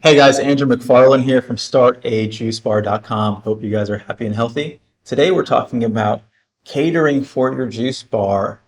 Hey guys, Andrew McFarland here from StartAJuiceBar.com. Hope you guys are happy and healthy. Today we're talking about catering for your juice bar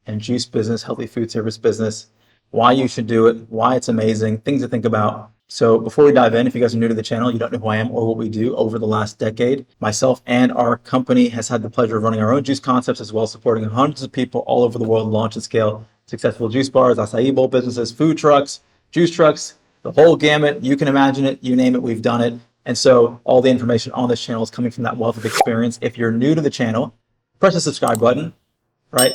and juice business, healthy food service business, why you should do it, why it's amazing, things to think about. So before we dive in, if you guys are new to the channel, you don't know who I am or what we do over the last decade, myself and our company has had the pleasure of running our own juice concepts as well as supporting hundreds of people all over the world launch and scale successful juice bars, acai bowl businesses, food trucks, juice trucks, the whole gamut. You can imagine it, you name it, we've done it. And so all the information on this channel is coming from that wealth of experience. If you're new to the channel, press the subscribe button, right?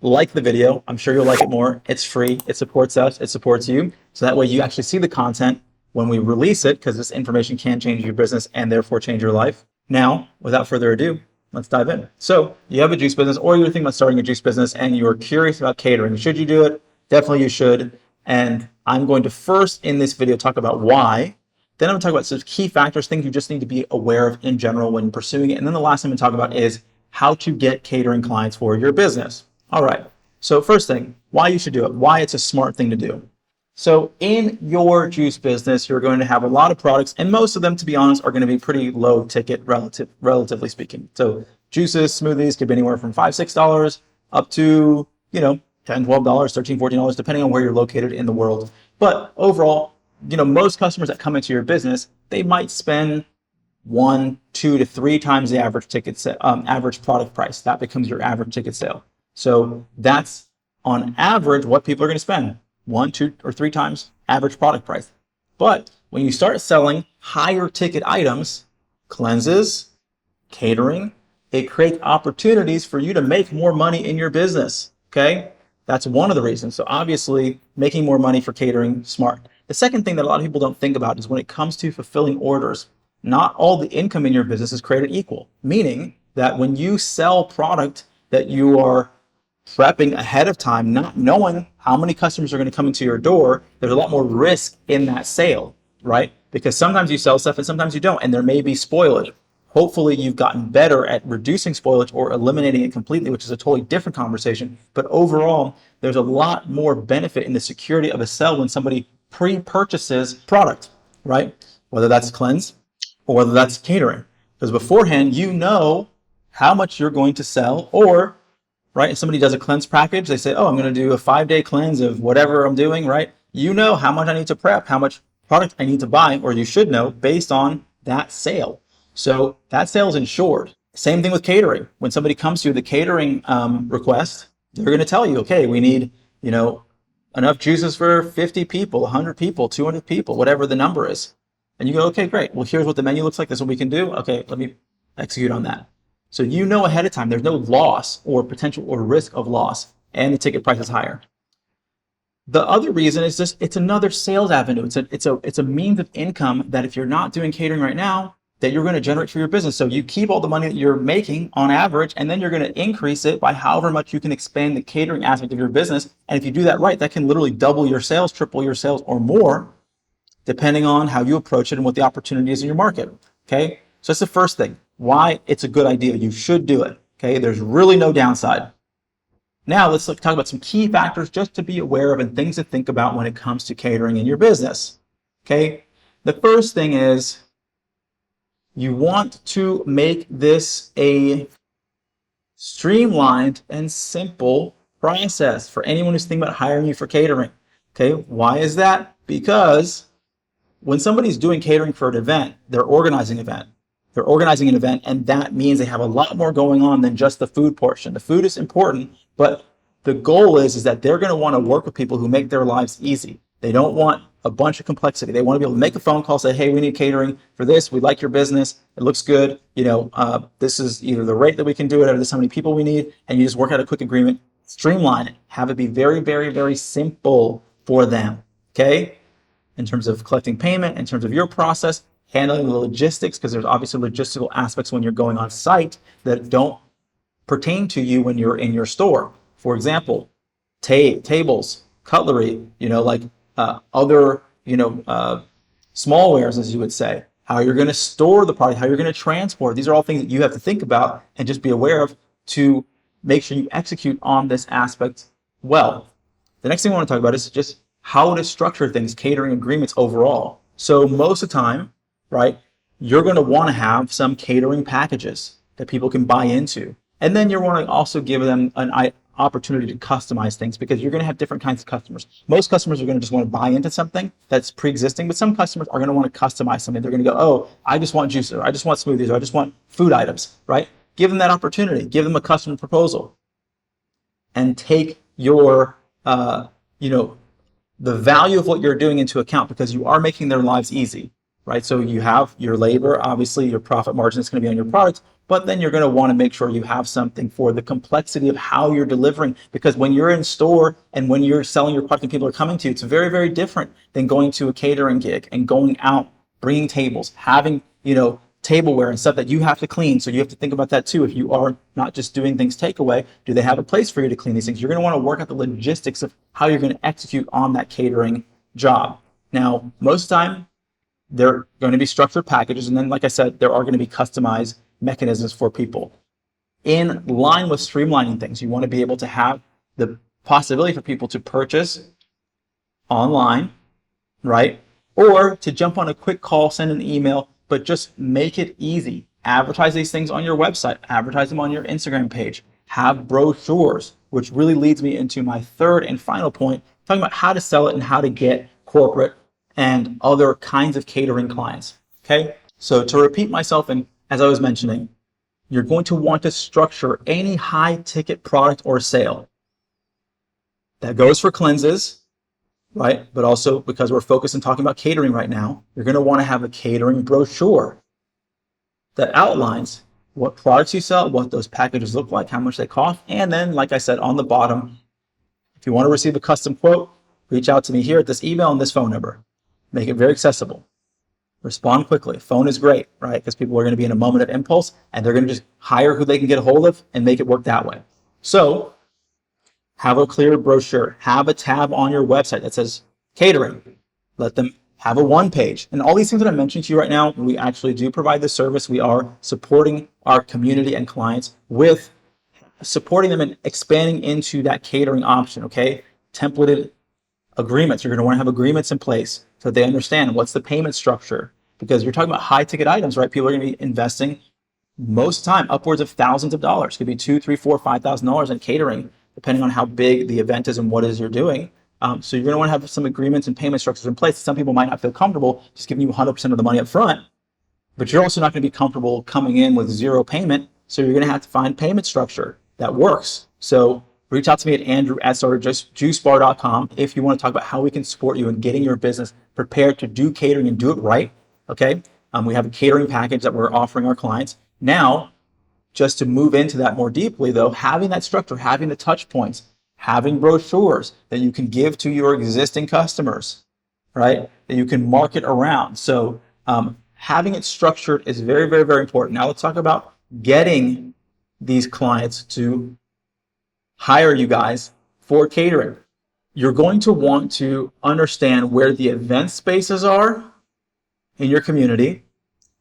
Like the video. I'm sure you'll like it more. It's free. It supports us. It supports you. So that way you actually see the content when we release it, because this information can change your business and therefore change your life. Now, without further ado, let's dive in. So you have a juice business or you're thinking about starting a juice business and you're curious about catering. Should you do it? Definitely you should. And I'm going to first in this video talk about why. Then I'm going to talk about some key factors, things you just need to be aware of in general when pursuing it. And then the last thing I'm going to talk about is how to get catering clients for your business. All right. So first thing, why you should do it, why it's a smart thing to do. So in your juice business, you're going to have a lot of products, and most of them, to be honest, are going to be pretty low ticket relatively speaking. So juices, smoothies could be anywhere from $5, $6 up to, $10, $12, $13, $14, depending on where you're located in the world. But overall, most customers that come into your business, they might spend 1, 2 to 3 times the average product price. That becomes your average ticket sale. So that's on average what people are going to spend, 1, 2, or 3 times average product price. But when you start selling higher ticket items, cleanses, catering, it creates opportunities for you to make more money in your business. Okay? That's one of the reasons. So obviously making more money for catering, smart. The second thing that a lot of people don't think about is when it comes to fulfilling orders, not all the income in your business is created equal, meaning that when you sell product that you are prepping ahead of time, not knowing how many customers are going to come into your door, there's a lot more risk in that sale, right? Because sometimes you sell stuff and sometimes you don't, and there may be spoilage. Hopefully you've gotten better at reducing spoilage or eliminating it completely, which is a totally different conversation. But overall, there's a lot more benefit in the security of a sale when somebody pre-purchases product, right? Whether that's cleanse or whether that's catering. Because beforehand, you know how much you're going to sell, or right? If somebody does a cleanse package, they say, oh, I'm going to do a 5-day cleanse of whatever I'm doing, right? You know how much I need to prep, how much product I need to buy, or you should know based on that sale. So that sale is insured. Same thing with catering. When somebody comes to you, the catering request, they're going to tell you, okay, we need, enough juices for 50 people, 100 people, 200 people, whatever the number is. And you go, okay, great. Well, here's what the menu looks like. This is what we can do. Okay, let me execute on that. So you know ahead of time, there's no loss or potential or risk of loss, and the ticket price is higher. The other reason is just it's another sales avenue. It's a means of income that if you're not doing catering right now, that you're going to generate for your business. So you keep all the money that you're making on average, and then you're going to increase it by however much you can expand the catering aspect of your business. And if you do that right, that can literally double your sales, triple your sales, or more, depending on how you approach it and what the opportunity is in your market. Okay, so that's the first thing. Why it's a good idea. You should do it. Okay, there's really no downside. Now let's talk about some key factors just to be aware of and things to think about when it comes to catering in your business. Okay, the first thing is you want to make this a streamlined and simple process for anyone who's thinking about hiring you for catering. Okay, why is that? Because when somebody's doing catering for an event, they're organizing an event. They're organizing an event, and that means they have a lot more going on than just the food portion. The food is important, but the goal is that they're going to want to work with people who make their lives easy. They don't want a bunch of complexity. They want to be able to make a phone call, say, hey, we need catering for this. We like your business. It looks good. This is either the rate that we can do it or this is how many people we need. And you just work out a quick agreement, streamline it, have it be very, very, very simple for them. Okay? In terms of collecting payment, in terms of your process, handling the logistics, because there's obviously logistical aspects when you're going on site that don't pertain to you when you're in your store. For example, tables, cutlery, other, smallwares, as you would say, how you're going to store the product, how you're going to transport. These are all things that you have to think about and just be aware of to make sure you execute on this aspect well. The next thing I want to talk about is just how to structure things, catering agreements overall. So most of the time, right, you're going to want to have some catering packages that people can buy into. And then you want to also give them an opportunity to customize things, because you're going to have different kinds of customers. Most customers are going to just want to buy into something that's pre-existing, but some customers are going to want to customize something. They're going to go, oh, I just want juice, or I just want smoothies, or I just want food items, right? Give them that opportunity. Give them a custom proposal, and take your, the value of what you're doing into account, because you are making their lives easy, right? So you have your labor, obviously your profit margin is going to be on your products, but then you're going to want to make sure you have something for the complexity of how you're delivering, because when you're in store and when you're selling your product and people are coming to you, it's very, very different than going to a catering gig and going out, bringing tables, having, tableware and stuff that you have to clean. So you have to think about that too. If you are not just doing things takeaway, do they have a place for you to clean these things? You're going to want to work out the logistics of how you're going to execute on that catering job. Now, most of the time, they're going to be structured packages. And then, like I said, there are going to be customized mechanisms for people. In line with streamlining things, you want to be able to have the possibility for people to purchase online, right? Or to jump on a quick call, send an email, but just make it easy. Advertise these things on your website, advertise them on your Instagram page, have brochures, which really leads me into my third and final point, talking about how to sell it and how to get corporate and other kinds of catering clients. Okay, so to repeat myself, and as I was mentioning, you're going to want to structure any high ticket product or sale. That goes for cleanses, right? But also, because we're focused on talking about catering right now, you're going to want to have a catering brochure that outlines what products you sell, what those packages look like, how much they cost. And then, like I said, on the bottom, if you want to receive a custom quote, reach out to me here at this email and this phone number. Make it very accessible. Respond quickly. Phone is great, right? Because people are going to be in a moment of impulse and they're going to just hire who they can get a hold of and make it work that way. So have a clear brochure. Have a tab on your website that says catering. Let them have a one page. And all these things that I'm mentioning to you right now, we actually do provide this service. We are supporting our community and clients with supporting them and expanding into that catering option, okay? Templated agreements. You're going to want to have agreements in place so that they understand what's the payment structure, because you're talking about high ticket items, right? People are going to be investing most of the time upwards of thousands of dollars. It could be $2,000, $3,000, $4,000, $5,000 in catering, depending on how big the event is and what it is you're doing. So you're going to want to have some agreements and payment structures in place. Some people might not feel comfortable just giving you 100% of the money up front, but you're also not going to be comfortable coming in with zero payment. So you're going to have to find payment structure that works. So reach out to me at Andrew@StartAJuiceBar.com if you want to talk about how we can support you in getting your business prepared to do catering and do it right. Okay. We have a catering package that we're offering our clients. Now, just to move into that more deeply though, having that structure, having the touch points, having brochures that you can give to your existing customers, right? That you can market around. So having it structured is very, very, very important. Now let's talk about getting these clients to hire you guys for catering. You're going to want to understand where the event spaces are in your community,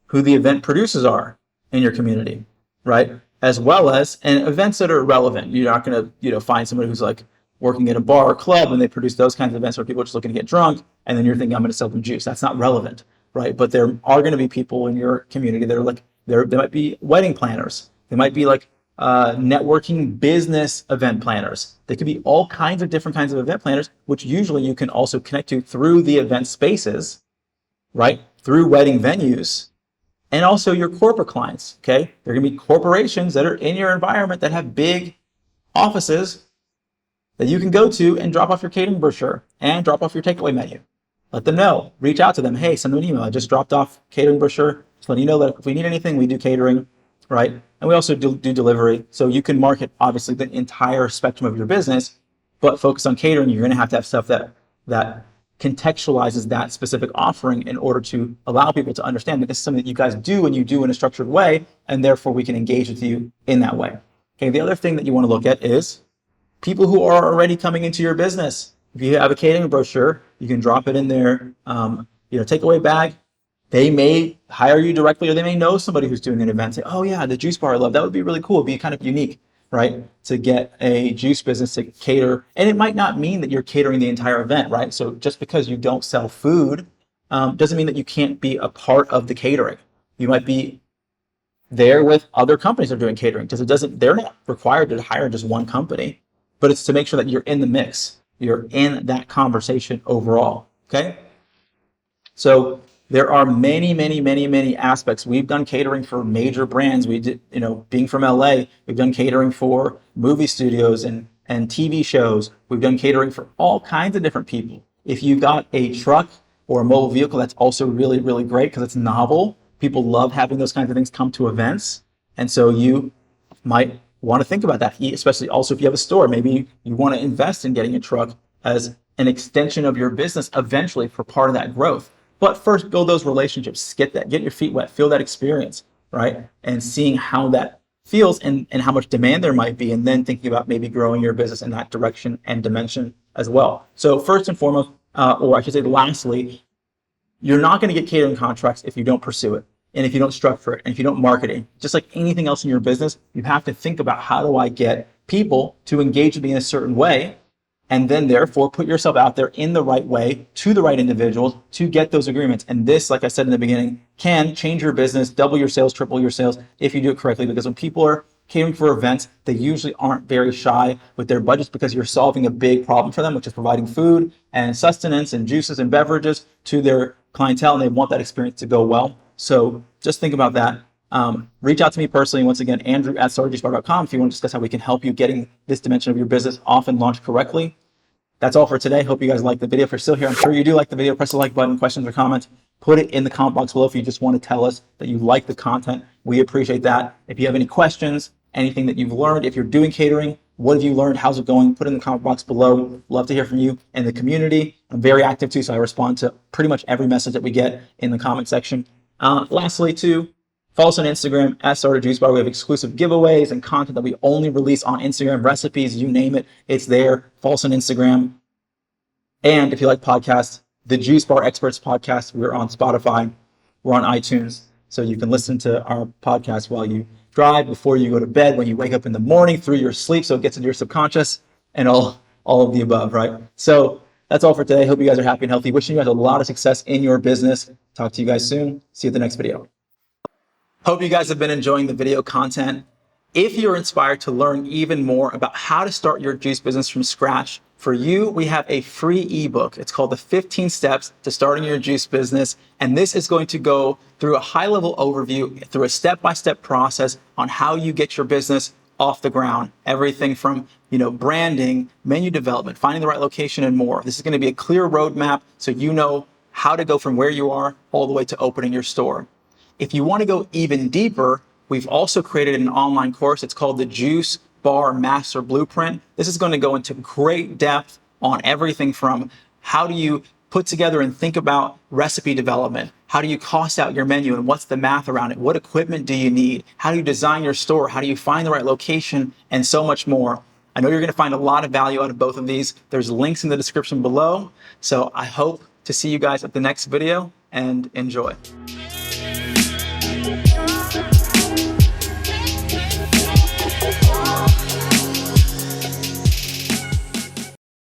who the event producers are in your community, right? As well as, and events that are relevant. You're not going to, find somebody who's like working in a bar or club and they produce those kinds of events where people are just looking to get drunk, and then you're thinking, I'm going to sell them juice. That's not relevant, right? But there are going to be people in your community that are like, they might be wedding planners. They might be like networking business event planners. They could be all kinds of different kinds of event planners, which usually you can also connect to through the event spaces, right? Through wedding venues. And also your corporate clients, okay? There are going to be corporations that are in your environment that have big offices that you can go to and drop off your catering brochure and drop off your takeaway menu. Let them know. Reach out to them. Hey, send them an email. I just dropped off catering brochure. Just letting you know that if we need anything, we do catering, right? And we also do delivery. So you can market, obviously, the entire spectrum of your business, but focus on catering. You're going to have stuff that contextualizes that specific offering in order to allow people to understand that this is something that you guys do and you do in a structured way, and therefore we can engage with you in that way. Okay, the other thing that you want to look at is people who are already coming into your business. If you have a catering brochure, you can drop it in their takeaway bag. They may hire you directly, or they may know somebody who's doing an event. Say, oh yeah, the juice bar I love. That would be really cool. It'd be kind of unique, right? To get a juice business to cater. And it might not mean that you're catering the entire event, right? So just because you don't sell food doesn't mean that you can't be a part of the catering. You might be there with other companies that are doing catering, because they're not required to hire just one company, but it's to make sure that you're in the mix. You're in that conversation overall. Okay. So there are many, many, many, many aspects. We've done catering for major brands. We did, being from LA, we've done catering for movie studios and TV shows. We've done catering for all kinds of different people. If you've got a truck or a mobile vehicle, that's also really, really great because it's novel. People love having those kinds of things come to events. And so you might want to think about that, especially also if you have a store. Maybe you want to invest in getting a truck as an extension of your business eventually for part of that growth. But first, build those relationships, get your feet wet, feel that experience, right? And seeing how that feels and how much demand there might be, and then thinking about maybe growing your business in that direction and dimension as well. So first and foremost, or I should say lastly, you're not going to get catering contracts if you don't pursue it, and if you don't structure it, and if you don't market it. Just like anything else in your business, you have to think about, how do I get people to engage with me in a certain way? And then therefore put yourself out there in the right way to the right individuals to get those agreements. And this, like I said in the beginning, can change your business, double your sales, triple your sales if you do it correctly. Because when people are catering for events, they usually aren't very shy with their budgets, because you're solving a big problem for them, which is providing food and sustenance and juices and beverages to their clientele, and they want that experience to go well. So just think about that. Reach out to me personally. Once again, Andrew at StartAJuiceBar.com, if you want to discuss how we can help you getting this dimension of your business off and launched correctly. That's all for today. Hope you guys liked the video. If you're still here, I'm sure you do like the video. Press the like button. Questions or comments, put it in the comment box below if you just want to tell us that you like the content. We appreciate that. If you have any questions, anything that you've learned, if you're doing catering, what have you learned? How's it going? Put it in the comment box below. Love to hear from you and the community. I'm very active too, so I respond to pretty much every message that we get in the comment section. Lastly, too, follow us on Instagram at StartAJuiceBar. We have exclusive giveaways and content that we only release on Instagram. Recipes, you name it, it's there. Follow us on Instagram. And if you like podcasts, the Juice Bar Experts podcast, we're on Spotify, we're on iTunes, so you can listen to our podcast while you drive, before you go to bed, when you wake up in the morning, through your sleep, so it gets into your subconscious, and all of the above, right? So that's all for today. Hope you guys are happy and healthy. Wishing you guys a lot of success in your business. Talk to you guys soon. See you at the next video. Hope you guys have been enjoying the video content. If you're inspired to learn even more about how to start your juice business from scratch, for you, we have a free ebook. It's called the 15 Steps to Starting Your Juice Business. And this is going to go through a high-level overview, through a step-by-step process on how you get your business off the ground. Everything from, branding, menu development, finding the right location, and more. This is going to be a clear roadmap so you know how to go from where you are all the way to opening your store. If you want to go even deeper, we've also created an online course. It's called the Juice Bar Master Blueprint. This is going to go into great depth on everything from how do you put together and think about recipe development? How do you cost out your menu and what's the math around it? What equipment do you need? How do you design your store? How do you find the right location? And so much more. I know you're going to find a lot of value out of both of these. There's links in the description below. So I hope to see you guys at the next video, and enjoy.